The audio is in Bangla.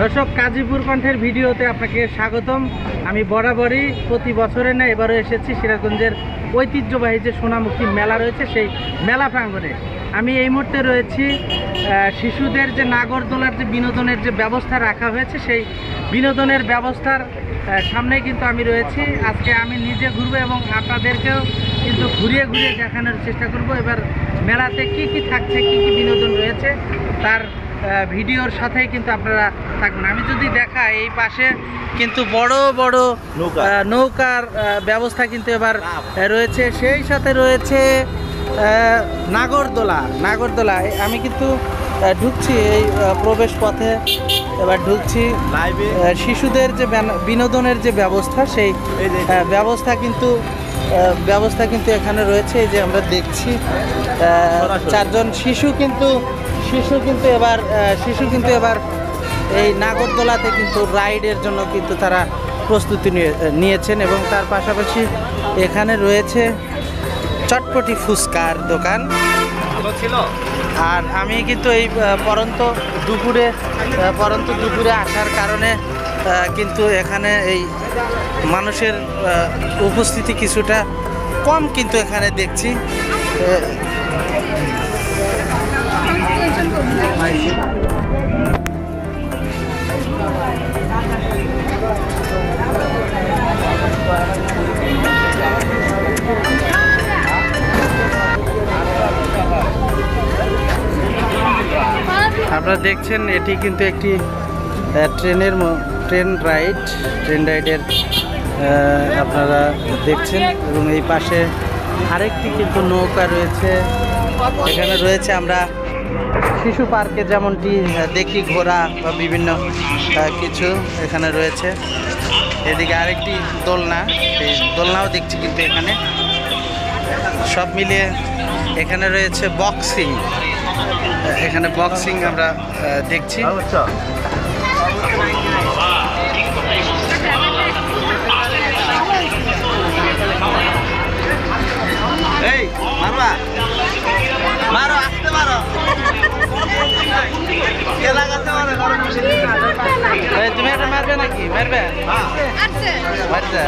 দর্শক, কাজীপুর কণ্ঠের ভিডিওতে আপনাকে স্বাগতম। আমি বরাবরই প্রতি বছরে না এবারও এসেছি সিরাজগঞ্জের ঐতিহ্যবাহী যে সোনামুখী মেলা রয়েছে সেই মেলা প্রাঙ্গণে। আমি এই মুহূর্তে রয়েছি শিশুদের যে নাগরদোলার যে বিনোদনের যে ব্যবস্থা রাখা হয়েছে সেই বিনোদনের ব্যবস্থার সামনে কিন্তু আমি রয়েছি। আজকে আমি নিজে ঘুরবো এবং আপনাদেরকেও কিন্তু ঘুরিয়ে ঘুরিয়ে দেখানোর চেষ্টা করব এবার মেলাতে কি কি থাকছে, কি কি বিনোদন রয়েছে তার ভিডিওর সাথেই কিন্তু আপনারা থাকবেন। আমি যদি দেখাই এই পাশে কিন্তু বড় বড় নৌকার ব্যবস্থা কিন্তু এবার রয়েছে, সেই সাথে রয়েছে নাগরদোলা। আমি কিন্তু ঢুকছি এই প্রবেশ পথে, এবার ঢুকছি। শিশুদের যে বিনোদনের যে ব্যবস্থা সেই ব্যবস্থা কিন্তু এখানে রয়েছে। এই যে আমরা দেখছি চারজন শিশু কিন্তু এবার এই নাগরদোলাতে কিন্তু রাইডের জন্য কিন্তু তারা প্রস্তুতি নিয়েছেন এবং তার পাশাপাশি এখানে রয়েছে চটপটি ফুচকার দোকান। আর আমি কিন্তু এই পরন্ত দুপুরে আসার কারণে কিন্তু এখানে এই মানুষের উপস্থিতি কিছুটা কম কিন্তু এখানে দেখছি। আপনারা দেখছেন এটি কিন্তু একটি ট্রেন রাইডের আপনারা দেখছেন এবং এই পাশে আরেকটি কিন্তু নৌকা রয়েছে। এখানে রয়েছে আমরা শিশু পার্কে যেমনটি দেখি ঘোড়া বা বিভিন্ন কিছু এখানে রয়েছে। এদিকে আরেকটি দোলনা, এই দোলনাও দেখছি কিন্তু এখানে সব মিলিয়ে। এখানে রয়েছে বক্সিং আমরা দেখছি। এই মারো আসতে পারো, তুমি এটা মারবে নাকি? মারবে? আচ্ছা,